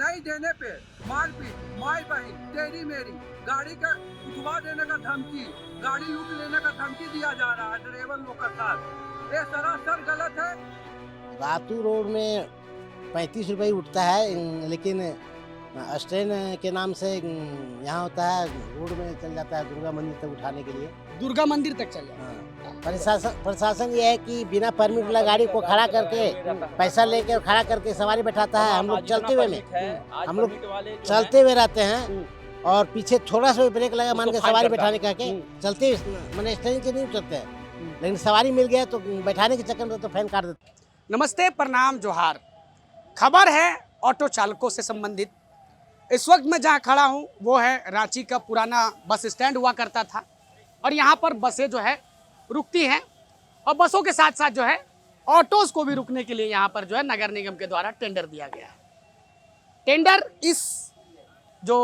नहीं देने पे मारपीट, माई बहन, तेरी मेरी, गाड़ी का उठवा देने का धमकी, गाड़ी लूट लेने का धमकी दिया जा रहा है ड्राइवर लोग के साथ। ये सरासर गलत है। रातू रोड में 35 रुपये उठता है, लेकिन स्टैंड के नाम से यहाँ होता है, रोड में चल जाता है दुर्गा मंदिर तक उठाने के लिए। दुर्गा मंदिर तक चल जाए। हाँ। प्रशासन ये है कि बिना परमिट वाला गाड़ी को खड़ा करके पैसा लेके खड़ा करके सवारी बैठाता है। हम लोग चलते हुए रहते हैं और पीछे थोड़ा सा भी ब्रेक लगा मान के सवारी बैठाने का के चलते मैंने स्टैंड के नहीं उतरते हैं, लेकिन सवारी मिल गया तो बैठाने के चक्कर में तो फाइन काट देते। नमस्ते, प्रणाम, जोहार। खबर है ऑटो चालकों से संबंधित। इस वक्त मैं जहां खड़ा हूं वो है रांची का पुराना बस स्टैंड हुआ करता था और यहां पर बसें जो है रुकती हैं और बसों के साथ साथ जो है ऑटोज को भी रुकने के लिए यहां पर जो है नगर निगम के द्वारा टेंडर दिया गया है। टेंडर इस जो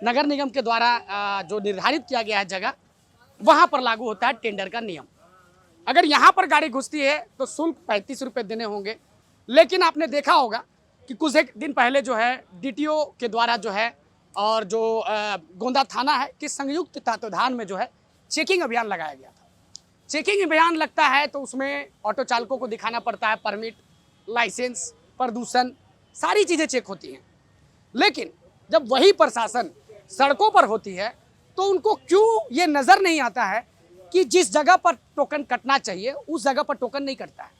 नगर निगम के द्वारा जो निर्धारित किया गया है जगह, वहां पर लागू होता है टेंडर का नियम। अगर यहाँ पर गाड़ी घुसती है तो शुल्क 35 रुपये देने होंगे। लेकिन आपने देखा होगा कि कुछ एक दिन पहले जो है डीटीओ के द्वारा जो है और जो गोंदा थाना है कि संयुक्त तत्वाधान में जो है चेकिंग अभियान लगाया गया था। चेकिंग अभियान लगता है तो उसमें ऑटो चालकों को दिखाना पड़ता है परमिट, लाइसेंस, प्रदूषण, सारी चीज़ें चेक होती हैं। लेकिन जब वही प्रशासन सड़कों पर होती है तो उनको क्यों ये नज़र नहीं आता है कि जिस जगह पर टोकन कटना चाहिए उस जगह पर टोकन नहीं कटता है।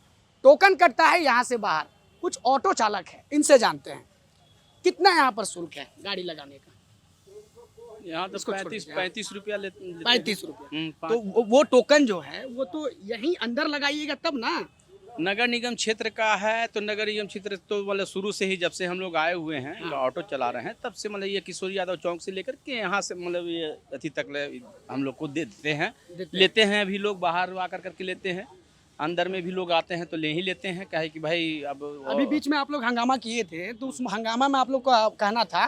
टोकन कटता है यहाँ से बाहर। कुछ ऑटो चालक है, इनसे जानते हैं कितना यहाँ पर शुल्क है गाड़ी लगाने का। यहाँ तो 35 रुपया लेते हैं। 35 रुपया। तो वो टोकन जो है वो तो यहीं अंदर लगाइएगा तब ना। नगर निगम क्षेत्र का है तो नगर निगम क्षेत्र तो मतलब शुरू से ही जब से हम लोग आए हुए हैं, हाँ। ऑटो चला रहे हैं, तब से मतलब ये किशोर यादव चौक से लेकर के यहाँ से मतलब ये अति तक हम लोग को देते हैं, लेते हैं। अभी लोग बाहर आकर करके लेते हैं, अंदर में भी लोग आते हैं तो ले ही लेते हैं। कहे कि भाई अब अभी बीच में आप लोग हंगामा किए थे तो उस हंगामा में आप लोग को कहना था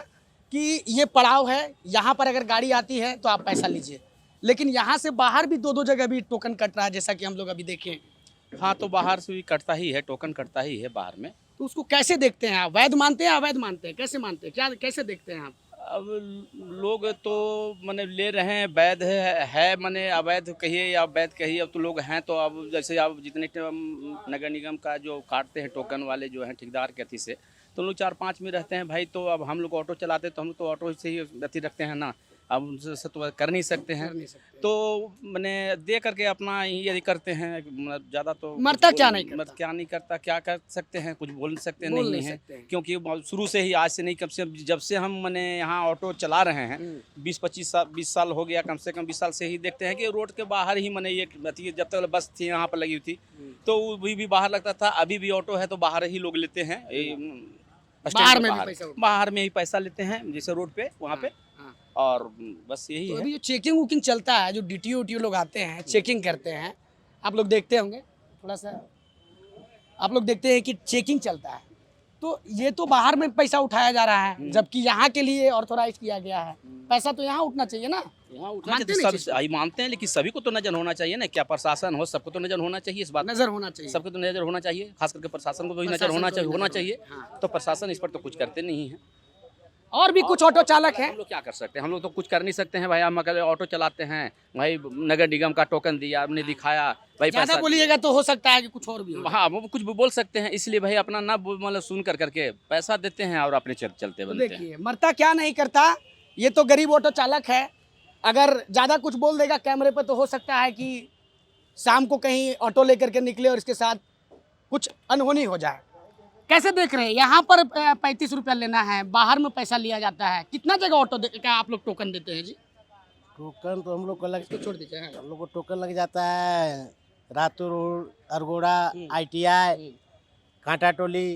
कि ये पड़ाव है, यहाँ पर अगर गाड़ी आती है तो आप पैसा लीजिए, लेकिन यहाँ से बाहर भी दो जगह भी टोकन कट रहा है, जैसा कि हम लोग अभी देखें। हाँ, तो बाहर से भी कटता ही है, टोकन कटता ही है बाहर में। तो उसको कैसे देखते हैं आप? वैध मानते हैं, अवैध मानते हैं, कैसे मानते हैं, क्या कैसे देखते हैं आप? अब लोग तो मने ले रहे हैं, वैध है मने अवैध कहिए या वैध कहिए, अब तो लोग हैं तो अब जैसे अब जितने नगर निगम का जो काटते हैं टोकन वाले जो हैं ठेकेदार के अथी से, तो लोग 4-5 में रहते हैं भाई। तो अब हम लोग ऑटो चलाते तो हम तो ऑटो से ही अथी रखते हैं ना, अब उनसे तो कर नहीं सकते हैं। तो मैंने दे करके अपना यही करते हैं, ज़्यादा तो मरता क्या नहीं करता, क्या नहीं करता, क्या कर सकते हैं, कुछ बोल सकते नहीं है, सकते हैं। क्योंकि शुरू से ही आज से नहीं, कम से जब से हम मैंने यहाँ ऑटो चला रहे हैं 20 साल हो गया, कम से कम 20 साल से ही देखते हैं कि रोड के बाहर ही मैंने ये जब तक बस थी यहाँ पर लगी हुई थी तो वो भी बाहर लगता था। अभी भी ऑटो है तो बाहर ही लोग लेते हैं, बाहर में ही पैसा लेते हैं, जैसे रोड पे वहाँ पे। और बस यही तो है। अभी जो चेकिंग वुकिंग चलता है, जो डीटीओ लोग आते हैं चेकिंग करते हैं, आप लोग देखते होंगे, थोड़ा सा आप लोग देखते हैं कि चेकिंग चलता है, तो ये तो बाहर में पैसा उठाया जा रहा है, जबकि यहाँ के लिए ऑथोराइज किया गया है। पैसा तो यहाँ उठना चाहिए ना, यहाँ उठना चाहिए, सब मानते हैं, लेकिन सभी को तो नजर होना चाहिए ना। क्या प्रशासन हो, सबको तो नजर होना चाहिए, इस बात नजर होना चाहिए, सबको तो नजर होना चाहिए, खास करके प्रशासन को भी नजर होना चाहिए। तो प्रशासन इस पर तो कुछ करते नहीं है। और भी कुछ ऑटो चालक हैं। हम लोग क्या कर सकते हैं, हम लोग तो कुछ कर नहीं सकते हैं भाई। हम अगर ऑटो चलाते हैं भाई, नगर निगम का टोकन दिया, हमने दिखाया भाई, ज्यादा पैसा बोलिएगा तो हो सकता है कि कुछ और भी हो। हाँ, वो कुछ भी बोल सकते हैं, इसलिए भाई अपना ना मतलब सुन कर करके पैसा देते हैं और अपने चलते बनते हैं। देखिए, मरता क्या नहीं करता, ये तो गरीब ऑटो चालक है। अगर ज़्यादा कुछ बोल देगा कैमरे पर तो हो सकता है कि शाम को कहीं ऑटो लेकर के निकले और इसके साथ कुछ अनहोनी हो जाए। कैसे देख रहे हैं? यहाँ पर 35 रुपया लेना है, बाहर में पैसा लिया जाता है। कितना जगह ऑटो का आप लोग टोकन देते हैं जी? टोकन तो हम लोग को छोड़ दीजिए। हम लोग को टोकन लग जाता है Ratu road, Argora, ITI, Kanta Toli,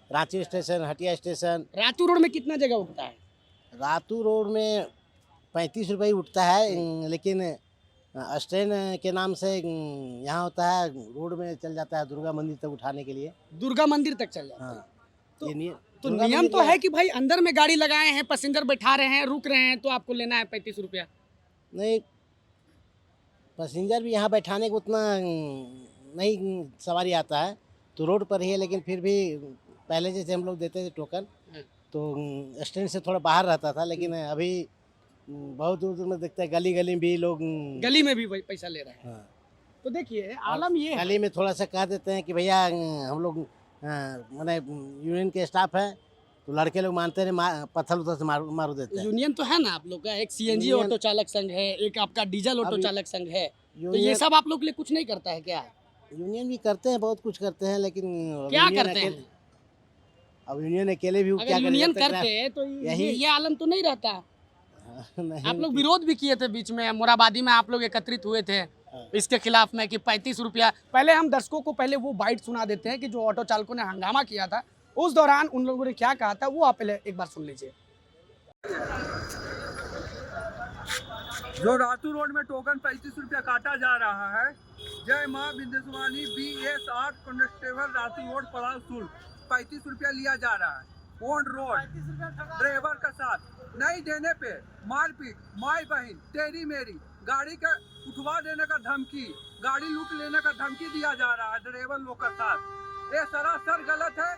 Ranchi station, Hatia station. Ratu road में कितना जगह उठता है? रातू रोड में 35 रुपये उठता है, लेकिन स्टैंड के नाम से यहाँ होता है, रोड में चल जाता है दुर्गा मंदिर तक उठाने के लिए। दुर्गा मंदिर तक चल जाता है। हाँ, तो ये नियम तो है कि भाई अंदर में गाड़ी लगाए हैं, पैसेंजर बैठा रहे हैं, रुक रहे हैं, तो आपको लेना है 35 रुपया। नहीं, पैसेंजर भी यहाँ बैठाने को उतना नहीं सवारी आता है, तो रोड पर ही है, लेकिन फिर भी पहले जैसे हम लोग देते थे टोकन तो स्टैंड से थोड़ा बाहर रहता था, लेकिन अभी बहुत दूर दूर में देखते हैं गली गली में भी लोग गली में भी वही पैसा ले रहे हैं। हाँ, तो देखिए आलम ये है, गली में थोड़ा सा कह देते हैं कि भैया हम लोग मैंने यूनियन के स्टाफ है, तो लड़के लोग मानते हैं पत्थर उधर से मारू देते हैं। यूनियन तो है ना आप लोग का, एक सीएनजी यूनियन- ऑटो चालक संघ है, एक आपका डीजल ऑटो अभी- चालक संघ है, तो ये यूनियन सब आप लोग के लिए कुछ नहीं करता है क्या? यूनियन भी करते हैं, बहुत कुछ करते हैं, लेकिन अब क्या यूनियन करते हैं? अकेले- अब यूनियन अकेले भी क्या अगर करेगा, यूनियन जब तक करते हैं तो यही- ये आलम तो नहीं रहता। नहीं, आप लोग विरोध भी किए थे बीच में, मोराबादी में आप लोग एकत्रित हुए थे इसके खिलाफ में कि 35 रुपया। पहले हम दर्शकों को पहले वो बाइट सुना देते हैं कि जो ऑटो चालकों ने हंगामा किया था उस दौरान उन लोगों ने क्या कहा था, वो आप पहले एक बार सुन लीजिए। जो रातू रोड में टोकन 35 रुपया काटा जा रहा है, जय माँ Bindeshwari BS8 constable Ratu road पड़ाव शुल्क 35 रुपया लिया जा रहा है ऑन रोड ड्राइवर का साथ। नहीं देने पे मारपीट, माई बहन तेरी मेरी, गाड़ी का उठवा देने का धमकी, गाड़ी लूट लेने का धमकी दिया जा रहा है ड्राइवर लोग का साथ। ये सरासर गलत है।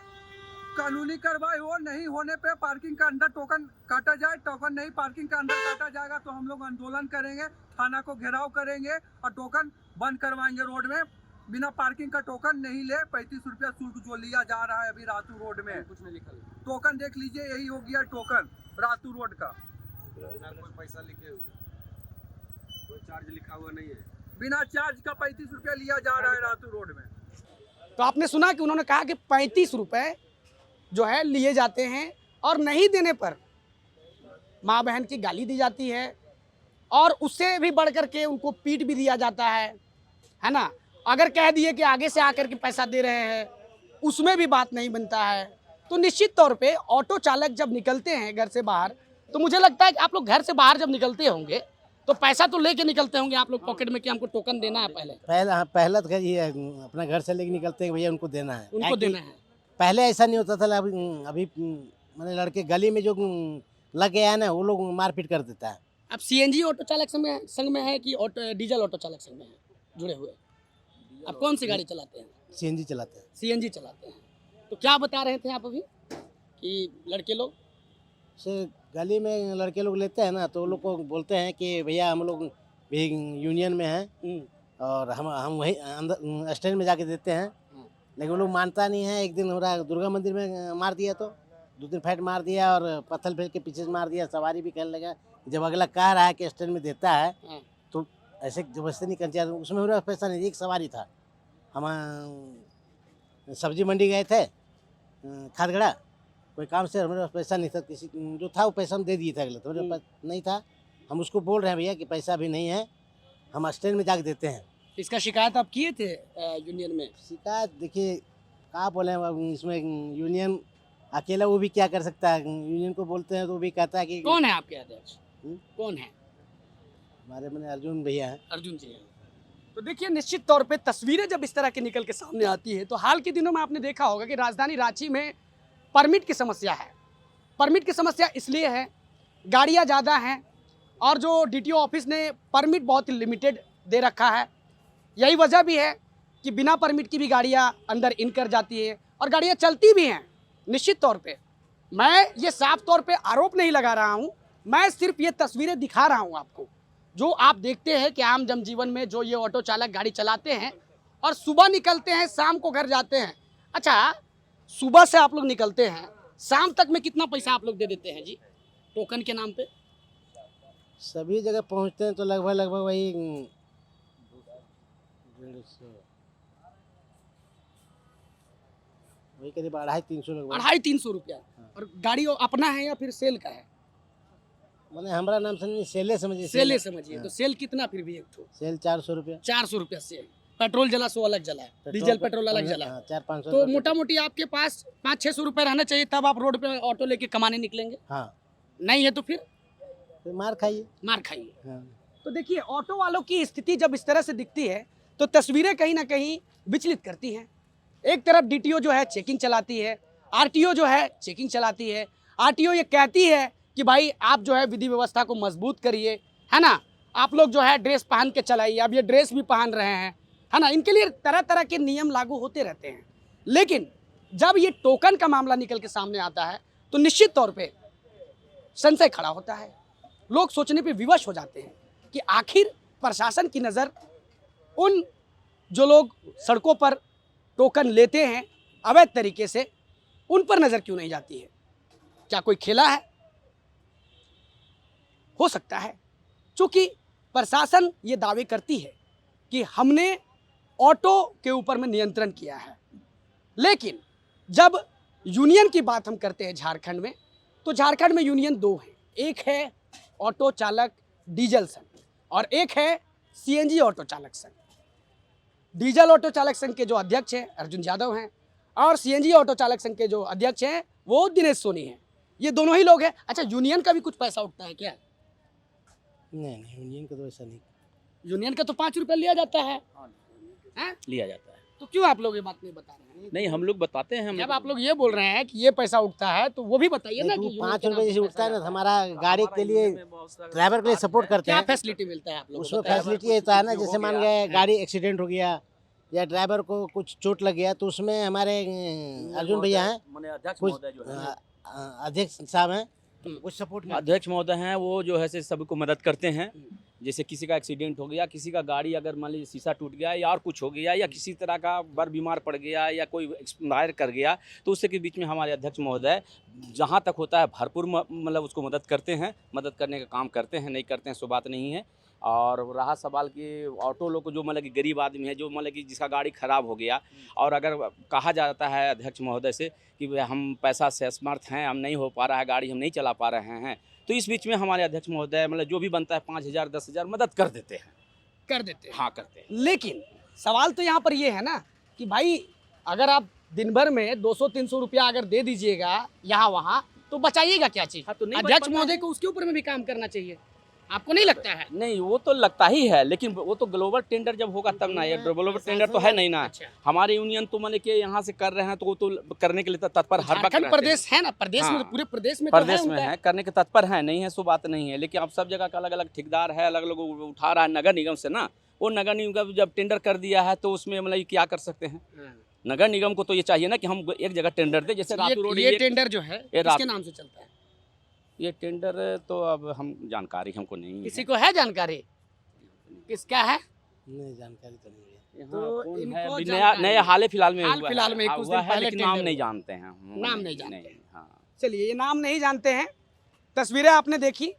कानूनी कार्रवाई हो, नहीं होने पे पार्किंग का अंदर टोकन काटा जाए, टोकन नहीं पार्किंग का अंदर काटा जाएगा तो हम लोग आंदोलन करेंगे, थाना को घेराव करेंगे और टोकन बंद करवाएंगे रोड में। बिना पार्किंग का टोकन नहीं ले, 35 रुपया शुल्क जो लिया जा रहा है अभी रातू रोड में। कुछ नहीं लिखा, टोकन देख लीजिए, यही हो गया टोकन रातू रोड का। कोई पैसा लिखे हुए, कोई चार्ज लिखा हुआ नहीं है। बिना चार्ज का 35 रुपया लिया जा रहा है रातू रोड में। तो आपने सुना कि उन्होंने कहा कि 35 रुपए जो है लिए जाते हैं और नहीं देने पर माँ बहन की गाली दी जाती है और उससे भी बढ़ कर के उनको पीट भी दिया जाता है ना। अगर कह दिए कि आगे से आकर के पैसा दे रहे हैं उसमें भी बात नहीं बनता है। तो निश्चित तौर पे ऑटो चालक जब निकलते हैं घर से बाहर, तो मुझे लगता है कि आप लोग घर से बाहर जब निकलते होंगे तो पैसा तो लेके निकलते होंगे आप लोग पॉकेट में कि हमको टोकन देना है। पहला तो ये अपना घर से लेके निकलते हैं भैया उनको देना है, उनको देना है। पहले ऐसा नहीं होता था। अभी मैंने लड़के गली में जो लग गया है ना, वो लोग मारपीट कर देता है। अब सीएनजी ऑटो चालक संघ में है कि डीजल ऑटो चालक संघ में है जुड़े हुए? आप कौन सी गाड़ी चलाते हैं? सीएनजी चलाते हैं। सीएनजी चलाते हैं। तो क्या बता रहे थे आप अभी कि लड़के लोग से गली में लड़के लोग लेते हैं ना, तो वो लोग को बोलते हैं कि भैया हम लोग भी यूनियन में हैं और हम वही अंदर स्टैंड में जाके देते हैं, लेकिन वो लोग मानता नहीं है। एक दिन हमारा दुर्गा मंदिर में मार दिया, तो 2 दिन फाइट मार दिया और पत्थर फेंक के पीछे से मार दिया। सवारी भी कहने लगा जब अगला कह रहा है कि स्टैंड में देता है तो ऐसे जबरदस्ती नहीं करनी चाहिए। उसमें मेरा पैसा नहीं, एक सवारी था। हम सब्जी मंडी गए थे खादगड़ा, कोई काम से, हमारे पास पैसा नहीं था। किसी जो था वो पैसा हम दे दिए थे, अगले तो मेरे पास नहीं था। हम उसको बोल रहे हैं भैया कि पैसा भी नहीं है, हम स्टैंड में जाके देते हैं। इसका शिकायत आप किए थे यूनियन में? शिकायत देखिए क्या बोले, इसमें यूनियन अकेला वो भी क्या कर सकता है। यूनियन को बोलते हैं तो वो भी कहता है कि कौन है आपके अध्यक्ष? कौन है? हमारे मैंने अर्जुन भैया हैं। अर्जुन जी हैं। तो देखिए निश्चित तौर पे तस्वीरें जब इस तरह की निकल के सामने आती है तो हाल के दिनों में आपने देखा होगा कि राजधानी रांची में परमिट की समस्या है। परमिट की समस्या इसलिए है, गाड़ियां ज़्यादा हैं और जो डीटीओ ऑफिस ने परमिट बहुत ही लिमिटेड दे रखा है। यही वजह भी है कि बिना परमिट की भी गाड़ियां अंदर इन कर जाती है और गाड़ियां चलती भी हैं। निश्चित तौर पे मैं ये साफ तौर पे आरोप नहीं लगा रहा हूं, मैं सिर्फ ये तस्वीरें दिखा रहा हूं आपको, जो आप देखते हैं कि आम जनजीवन में जो ये ऑटो चालक गाड़ी चलाते हैं और सुबह निकलते हैं, शाम को घर जाते हैं। अच्छा, सुबह से आप लोग निकलते हैं, शाम तक में कितना पैसा आप लोग दे देते हैं जी टोकन के नाम पे? सभी जगह पहुंचते हैं तो लगभग वही 150, वही करीब 250-300 लगभग। 250-300 रुपया। और गाड़ी अपना है या फिर सेल का है? मैंने हमारा नाम समझिए, सेले समझिए। सेले समझिए। तो सेल कितना फिर भी एक ठो? सेल 400 रुपया। 400 रुपया सेल। पेट्रोल जला सो अलग जला है, डीजल पेट्रोल अलग जला है। 400-500। तो मोटा मोटी आपके पास 500-600 रुपये रहना चाहिए, तब आप रोड पे ऑटो लेके कमाने निकलेंगे। हाँ, नहीं है तो फिर मार खाइए। मार खाइए। हाँ। तो देखिए ऑटो वालों की स्थिति जब इस तरह से दिखती है तो तस्वीरें कहीं ना कहीं विचलित करती हैं। एक तरफ डीटीओ जो है चेकिंग चलाती है, आरटीओ जो है चेकिंग चलाती है। आरटीओ ये कहती है कि भाई आप जो है विधि व्यवस्था को मजबूत करिए, है ना, आप लोग जो है ड्रेस पहन के चलाइए। अब ये ड्रेस भी पहन रहे हैं, है ना, इनके लिए तरह तरह के नियम लागू होते रहते हैं। लेकिन जब ये टोकन का मामला निकल के सामने आता है तो निश्चित तौर पे संशय खड़ा होता है। लोग सोचने पे विवश हो जाते हैं कि आखिर प्रशासन की नज़र उन जो लोग सड़कों पर टोकन लेते हैं अवैध तरीके से, उन पर नज़र क्यों नहीं जाती है? क्या कोई खेला है? हो सकता है, चूंकि प्रशासन ये दावे करती है कि हमने ऑटो के ऊपर में नियंत्रण किया है, लेकिन जब यूनियन की बात हम करते हैं झारखंड में, तो झारखंड में यूनियन दो हैं। एक है ऑटो चालक डीजल संघ और एक है सीएनजी ऑटो चालक संघ। डीजल ऑटो चालक संघ के जो अध्यक्ष हैं अर्जुन यादव हैं और सीएनजी ऑटो चालक संघ के जो अध्यक्ष हैं वो दिनेश सोनी हैं। ये दोनों ही लोग हैं। अच्छा, यूनियन का भी कुछ पैसा उठता है क्या? नहीं, यूनियन का तो ऐसा नहीं। यूनियन का तो 5 रुपये लिया जाता है। हैं? लिया जाता है। तो क्यों आप लोग ये बात नहीं बता रहे हैं? नहीं, हम लोग बताते हैं। जब आप लोग ये बोल रहे हैं कि ये पैसा उठता है तो वो भी बताइए ना कि 5 रुपये जैसे उठता है ना, हमारा गाड़ी के लिए ड्राइवर के लिए सपोर्ट करते क्या हैं। फैसिलिटी मिलता है आप लोगों उसमें फैसिलिटी ये होता है ना, जैसे मान गए गाड़ी एक्सीडेंट हो गया या ड्राइवर को कुछ चोट लग गया तो उसमें हमारे अर्जुन भैया हैं, कुछ अध्यक्ष साहब हैं, कुछ सपोर्ट अध्यक्ष महोदय हैं, वो जो है से सबको मदद करते हैं। जैसे किसी का एक्सीडेंट हो गया, किसी का गाड़ी अगर मान लीजिए शीशा टूट गया या और कुछ हो गया या किसी तरह का बर बीमार पड़ गया या कोई एक्सपायर कर गया, तो उससे के बीच में हमारे अध्यक्ष महोदय जहाँ तक होता है भरपूर मतलब उसको मदद करते हैं, मदद करने का काम करते हैं। नहीं करते हैं सो बात नहीं है। और रहा सवाल कि ऑटो लोग जो मतलब कि गरीब आदमी है, जो मतलब कि जिसका गाड़ी ख़राब हो गया और अगर कहा जाता है अध्यक्ष महोदय से कि हम पैसा से असमर्थ हैं, हम नहीं हो पा रहा है, गाड़ी हम नहीं चला पा रहे हैं, तो इस बीच में हमारे अध्यक्ष महोदय मतलब जो भी बनता है 5,000 10,000 मदद कर देते हैं। हाँ, करते हैं। लेकिन सवाल तो यहाँ पर ये है ना कि भाई अगर आप दिन भर में 200-300 रुपया अगर दे दीजिएगा यहाँ वहाँ, तो बचाइएगा क्या चीज़? हाँ, तो नहीं अध्यक्ष बच पाता महोदय को उसके ऊपर में भी काम करना चाहिए, आपको नहीं लगता है? नहीं, वो तो लगता ही है, लेकिन वो तो ग्लोबल टेंडर जब होगा तब ना। ये ग्लोबल टेंडर तो है नहीं ना। अच्छा। हमारे यूनियन तो मतलब कि यहाँ से कर रहे हैं तो वो तो करने के लिए तत्पर हर वक्त झारखंड रहते हैं। प्रदेश है ना, प्रदेश में हाँ। पूरे प्रदेश में तो प्रदेश में उनका। है, करने के तत्पर है, नहीं है सो बात नहीं है। लेकिन अब सब जगह का अलग अलग ठेकेदार है, अलग अलग उठा रहा है नगर निगम से ना। वो नगर निगम जब टेंडर कर दिया है तो उसमें मतलब क्या कर सकते हैं? नगर निगम को तो ये चाहिए ना कि हम एक जगह टेंडर दें। जैसे रातू रोड, ये टेंडर जो है किसके नाम से चलता है? ये टेंडर तो अब हम जानकारी हमको नहीं है। किसी को है जानकारी किसका है? नहीं, जानकारी तो नहीं है। तो कौन इनको है? अभी जानकारी नया हाल फिलहाल में हाल हुआ फिलहाल में है, कुछ हुआ दिन है, पहले लेकिन नाम टेंडर नहीं हुआ। जानते हैं। नाम नहीं जानते। हाँ। चलिए, ये नाम नहीं जानते हैं। तस्वीरें आपने देखी,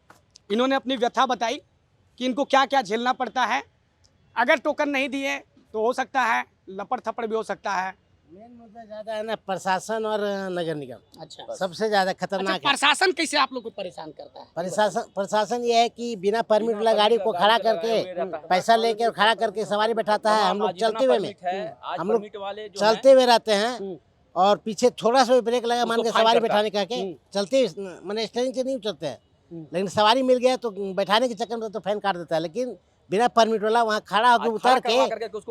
इन्होंने अपनी व्यथा बताई कि इनको क्या क्या झेलना पड़ता है। अगर टोकन नहीं दिए तो हो सकता है लपड़ थपड़ भी हो सकता है। मेन मुद्दा ज़्यादा है ना प्रशासन और नगर निगम, अच्छा, सबसे ज़्यादा खतरनाक है। प्रशासन कैसे आप लोग को परेशान करता है? प्रशासन ये है कि बिना परमिट वाला गाड़ी को खड़ा करके पैसा लेके और खड़ा करके सवारी बैठाता है। हम लोग चलते हुए में हम लोग चलते हुए रहते हैं और पीछे थोड़ा सा भी ब्रेक लगा मान के सवारी बैठाने का के चलते मैंने स्टेरिंग से नहीं चलते हैं, लेकिन सवारी मिल गया तो बैठाने के चक्कर में तो फाइन काट देता है। लेकिन बिना परमिट वाला वहाँ खड़ा होकर उतर के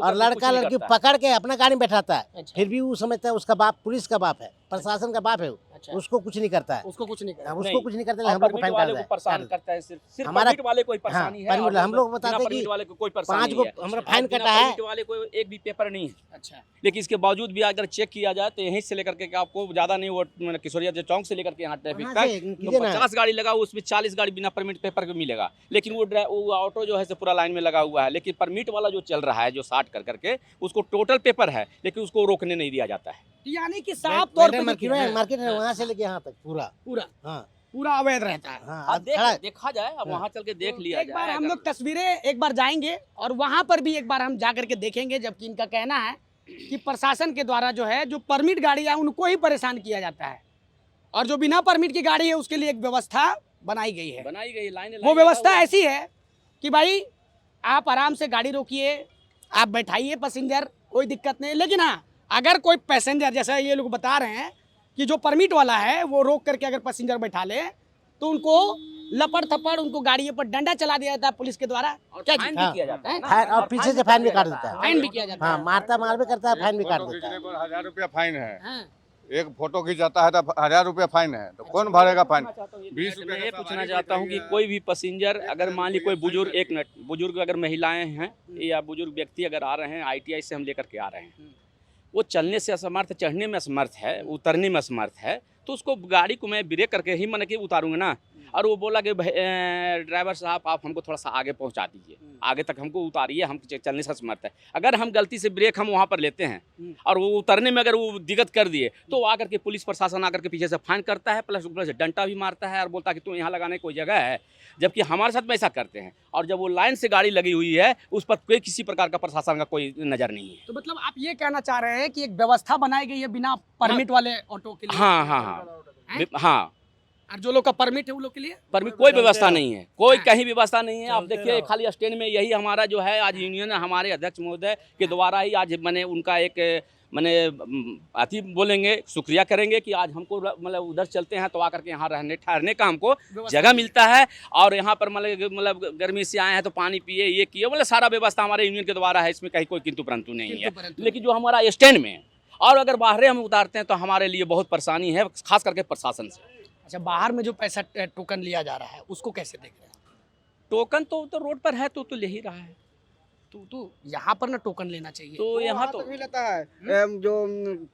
और लड़का लड़की पकड़ के अपना गाड़ी में बैठाता है। अच्छा। फिर भी वो समझता है उसका बाप पुलिस का बाप है, प्रशासन का बाप है, अच्छा। उसको कुछ नहीं करता है। उसको कुछ नहीं करता। उसको कुछ नहीं करता, हम लोग को फाइन परेशान करता है। सिर्फ हमारा- परमिट वाले कोई परेशानी है। परमिट और हम लोग बताते हैं परमिट कि वाले को कोई परेशानी 5 नहीं है। को हमारा फाइन बिना कटा है। परमिट वाले को एक भी पेपर नहीं है। अच्छा, लेकिन इसके बावजूद भी अगर चेक किया जाए तो यहीं से लेकर के आपको ज़्यादा नहीं, वो किशोरिया चौक से लेकर के यहाँ ट्रैफिक वहाँ तक से तो कीजिए ना। 50 गाड़ी लगा, उसमें 40 गाड़ी बिना परमिट पेपर के मिलेगा। लेकिन वो ऑटो जो है से पूरा लाइन में लगा हुआ है। लेकिन परमिट वाला जो चल रहा है, जो 60 कर करके, उसको टोटल पेपर है लेकिन उसको रोकने नहीं दिया जाता है। यानी कि साफ तौर पे मार्केट है वहाँ से लेके यहाँ तक पूरा पूरा हाँ पूरा अवैध रहता है। हाँ अब देखा जाए, अब वहाँ चल के देख लिया एक बार जाए। हम लोग तस्वीरें एक बार जाएंगे और वहां पर भी एक बार हम जा करके देखेंगे, जबकि इनका कहना है कि प्रशासन के द्वारा जो है जो परमिट गाड़ी है उनको ही परेशान किया जाता है और जो बिना परमिट की गाड़ी है उसके लिए एक व्यवस्था बनाई गई है। बनाई गई लाइन, वो व्यवस्था ऐसी है कि भाई आप आराम से गाड़ी रोकिए, आप बैठाइए पैसेंजर, कोई दिक्कत नहीं। लेकिन हाँ, अगर कोई पैसेंजर, जैसा ये लोग बता रहे हैं कि जो परमिट वाला है वो रोक करके अगर पैसेंजर बैठा ले तो उनको लपड़ थप्पड़, उनको गाड़ी पर डंडा चला दिया जाता है पुलिस के द्वारा। क्या फाइन चीज़? भी किया जाता है ना। फाइन और पीछे से फाइन भी काट देता है। फाइन भी किया जाता है। हाँ, मारता मार भी करता है, फाइन भी काट फोटो देता है। खींचने पर 1000 रुपया फाइन है। हाँ। एक फोटो खींचाता है तो 1000 रुपया फाइन है, तो कौन भरेगा फाइन? 20 मैं रुपये ये का पूछना सवारी चाहता हूँ कि बैठेगी। कोई भी पैसेंजर अगर मान ली कोई बुजुर्ग, एक मिनट, बुजुर्ग अगर महिलाएं हैं या बुजुर्ग व्यक्ति अगर आ रहे हैं, ITI से हम लेकर के आ रहे हैं, वो चलने से असमर्थ, चढ़ने में असमर्थ है, उतरने में असमर्थ है, तो उसको गाड़ी को मैं ब्रेक करके ही मन के उतारूंगा ना। और वो बोला कि ड्राइवर साहब आप हमको थोड़ा सा आगे पहुंचा दीजिए, आगे तक हमको उतारिए, हम चलने से असमर्थ है। अगर हम गलती से ब्रेक हम वहाँ पर लेते हैं और वो उतरने में अगर वो दिक्कत कर दिए तो वो आकर के पुलिस प्रशासन आकर के पीछे से फाइन करता है, प्लस डंटा भी मारता है और बोलता है कि तू यहाँ लगाने की कोई जगह है। जबकि हमारे साथ में ऐसा करते हैं, और जब वो लाइन से गाड़ी लगी हुई है उस पर कोई किसी प्रकार का प्रशासन का कोई नज़र नहीं है। तो मतलब आप ये कहना चाह रहे हैं कि एक व्यवस्था बनाई गई है बिना परमिट वाले ऑटो के लिए? हाँ हाँ हाँ हाँ, और जो लोग का परमिट है वो लोग के लिए परमिट कोई व्यवस्था नहीं है, कोई कहीं व्यवस्था नहीं है। आप देखिए खाली स्टैंड में यही हमारा जो है आज यूनियन हमारे अध्यक्ष महोदय के द्वारा ही आज मैंने उनका एक मैंने अति बोलेंगे, शुक्रिया करेंगे कि आज हमको मतलब उधर चलते हैं तो आकर के यहाँ रहने ठहरने का हमको जगह मिलता है। और यहाँ पर मतलब गर्मी से आए हैं तो पानी पिए, ये किए, मतलब सारा व्यवस्था हमारे यूनियन के द्वारा है, इसमें कहीं कोई किंतु परंतु नहीं है। लेकिन जो हमारा स्टैंड में है और अगर बाहर हम उतारते हैं तो हमारे लिए बहुत परेशानी है, खास करके प्रशासन से। अच्छा, बाहर में जो पैसा टोकन लिया जा रहा है उसको कैसे देख रहे हैं? टोकन तो रोड पर है तो ले ही रहा है, तो यहाँ पर ना टोकन लेना चाहिए। तो यहाँ तो तक भी लेता है। जो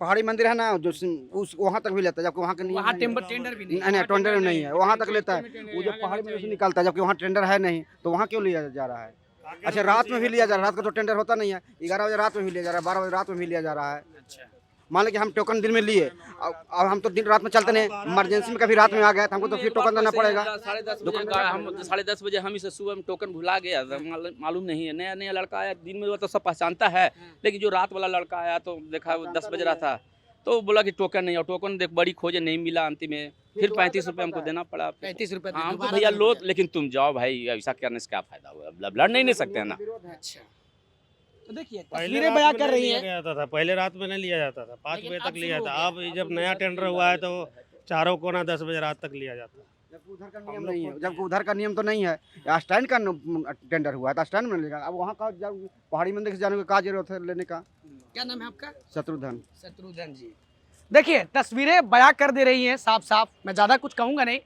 पहाड़ी मंदिर है ना, जो उस वहाँ तक भी लेता है, जबकि वहाँ का नियम वहाँ नहीं है। टेंडर भी नहीं नहीं, टेंडर नहीं है, वहाँ तक लेता है। वो जो पहाड़ी मंदिर से निकालता है, जबकि वहाँ टेंडर है नहीं, तो वहाँ क्यों लिया जा रहा है? अच्छा, रात में भी लिया जा रहा है, रात को तो टेंडर होता नहीं है। 11 बजे रात में भी लिया जा रहा है, 12 बजे रात में भी लिया जा रहा है। अच्छा, मान लो कि हम टोकन दिन में लिए और हम तो दिन रात में चलते नहीं, इमरजेंसी में कभी रात में आ गया तो हमको तो फिर टोकन देना पड़ेगा। 10:30 बजे हम इसे सुबह में टोकन भुला गया, मालूम नहीं है। नया नया लड़का आया, दिन में तो सब पहचानता है, लेकिन जो रात वाला लड़का आया तो देखा 10 बज रहा था तो बोला कि टोकन नहीं, और टोकन देख बड़ी खोजे नहीं मिला, अंतिम में फिर 35 रुपये हमको देना पड़ा। 35 रुपये। हाँ, तो भैया लो, लेकिन तुम जाओ भाई, ऐसा करने से क्या फायदा हुआ? लड़ नहीं सकते हैं ना। अच्छा, तो देखिए तस्वीरें बयां कर रही है। जाता था पहले, रात में नहीं लिया जाता था, 5 लेकिन बजे अब तक लिया शुरू था। हो अब जब नया टेंडर हुआ है तो चारों कोना 10 बजे रात तक लिया जाता है। जबकि उधर का नियम नहीं है, जबकि उधर का नियम तो नहीं है। यहाँ स्टैंड का टेंडर हुआ है तो स्टैंड में लेगा। अब वहाँ का पहाड़ी मंदिर से जाने का क्या जरूरत है लेने का? क्या नाम है आपका? शत्रुधन जी। देखिए तस्वीरें बयां कर दे रही हैं साफ साफ। मैं ज़्यादा कुछ कहूँगा नहीं,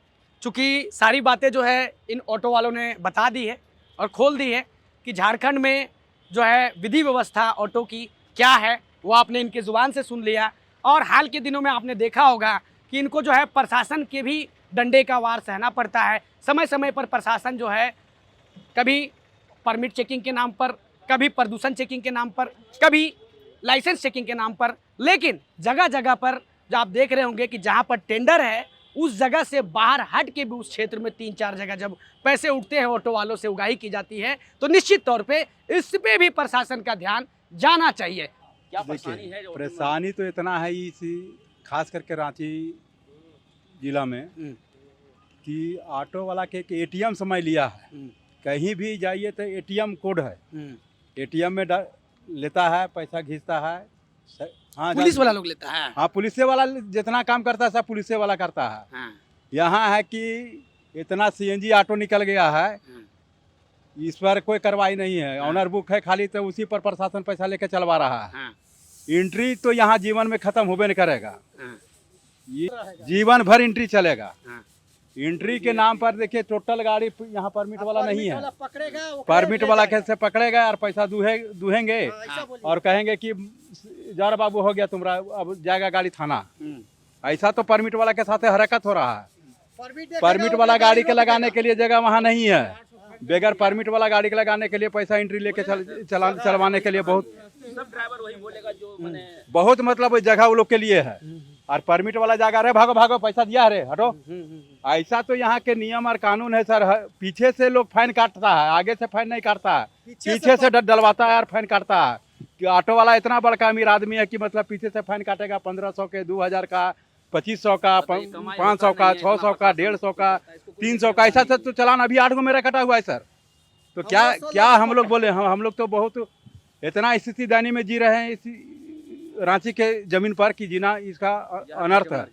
चूँकि सारी बातें जो है इन ऑटो वालों ने बता दी है और खोल दी है कि झारखंड में जो है विधि व्यवस्था ऑटो की क्या है, वो आपने इनके ज़ुबान से सुन लिया। और हाल के दिनों में आपने देखा होगा कि इनको जो है प्रशासन के भी डंडे का वार सहना पड़ता है। समय समय पर प्रशासन जो है कभी परमिट चेकिंग के नाम पर, कभी प्रदूषण चेकिंग के नाम पर, कभी लाइसेंस चेकिंग के नाम पर, लेकिन जगह जगह पर जो आप देख रहे होंगे कि जहाँ पर टेंडर है उस जगह से बाहर हट के भी उस क्षेत्र में 3-4 जगह जब पैसे उठते हैं ऑटो वालों से उगाही की जाती है, तो निश्चित तौर पे इस पे भी प्रशासन का ध्यान जाना चाहिए। क्या परेशानी है? परेशानी तो इतना है इसी खास करके रांची जिला में कि ऑटो वाला के एटीएम समय लिया है। कहीं भी जाइए तो एटीएम कोड है, एटीएम में लेता है, पैसा खींचता है। हाँ, पुलिस वाला लोग लेता है। हाँ, पुलिस वाला जितना काम करता है सब पुलिस वाला करता है। हाँ। यहाँ है कि इतना सीएनजी ऑटो निकल गया है, इस पर कोई कार्रवाई नहीं है। ऑनर बुक है खाली, तो उसी पर प्रशासन पैसा लेके चलवा रहा है। एंट्री तो यहाँ जीवन में खत्म होबे नहीं करेगा, ये जीवन भर एंट्री चलेगा। एंट्री के नाम पर देखिए टोटल गाड़ी यहाँ परमिट वाला नहीं है। परमिट वाला कैसे पकड़ेगा और पैसा दूहेंगे और कहेंगे कि जरा बाबू हो गया तुम्हारा, अब जाएगा गाड़ी थाना। ऐसा तो परमिट वाला के साथ हरकत हो रहा है। परमिट वाला गाड़ी के लगाने के लिए जगह वहाँ नहीं है। बगैर परमिट वाला गाड़ी के लगाने के लिए पैसा एंट्री लेके चलवाने के लिए बहुत सब ड्राइवर वही बोलेगा जो मैंने बहुत मतलब जगह वो लोग के लिए है। और परमिट वाला जगह रे भागो भागो पैसा दिया रे हटो। ऐसा तो यहाँ के नियम और कानून है सर। पीछे से लोग फाइन काटता है, आगे से फाइन नहीं काटता है, पीछे से डलवाता है और फाइन काटता है। कि ऑटो वाला इतना बड़का अमीर आदमी है कि मतलब पीछे से फाइन काटेगा 1500 के, 2000 का, 2500 का, 500 का, 600 का, 150 का, 300 का। ऐसा तो चलान अभी 8 गो मेरा कटा हुआ है सर। तो क्या हम लोग बोले? हम लोग तो बहुत इतना स्थिति दानी में जी रहे हैं इसी रांची के जमीन पर कि जीना इसका अनर्थ है।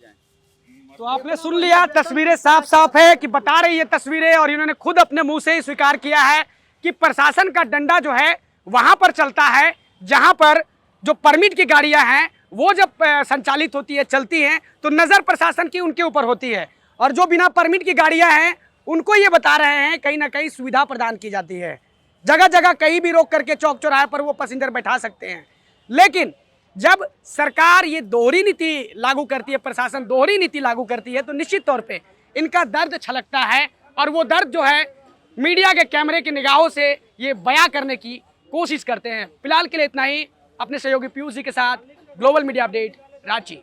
तो आपने सुन लिया, तस्वीरें साफ साफ है कि बता रही है तस्वीरें, और इन्होंने खुद अपने मुंह से ही स्वीकार किया है कि प्रशासन का डंडा जो है वहां पर चलता है जहां पर जो परमिट की गाड़ियां हैं वो जब संचालित होती है, चलती हैं, तो नजर प्रशासन की उनके ऊपर होती है। और जो बिना परमिट की गाड़ियां हैं उनको ये बता रहे हैं कहीं ना कहीं सुविधा प्रदान की जाती है। जगह जगह कहीं भी रोक करके चौक चौराहे पर वो पैसेंजर बैठा सकते हैं। लेकिन जब सरकार ये दोहरी नीति लागू करती है, प्रशासन दोहरी नीति लागू करती है, तो निश्चित तौर पे इनका दर्द छलकता है और वो दर्द जो है मीडिया के कैमरे की निगाहों से ये बयां करने की कोशिश करते हैं। फिलहाल के लिए इतना ही। अपने सहयोगी पीयूष जी के साथ ग्लोबल मीडिया अपडेट, रांची।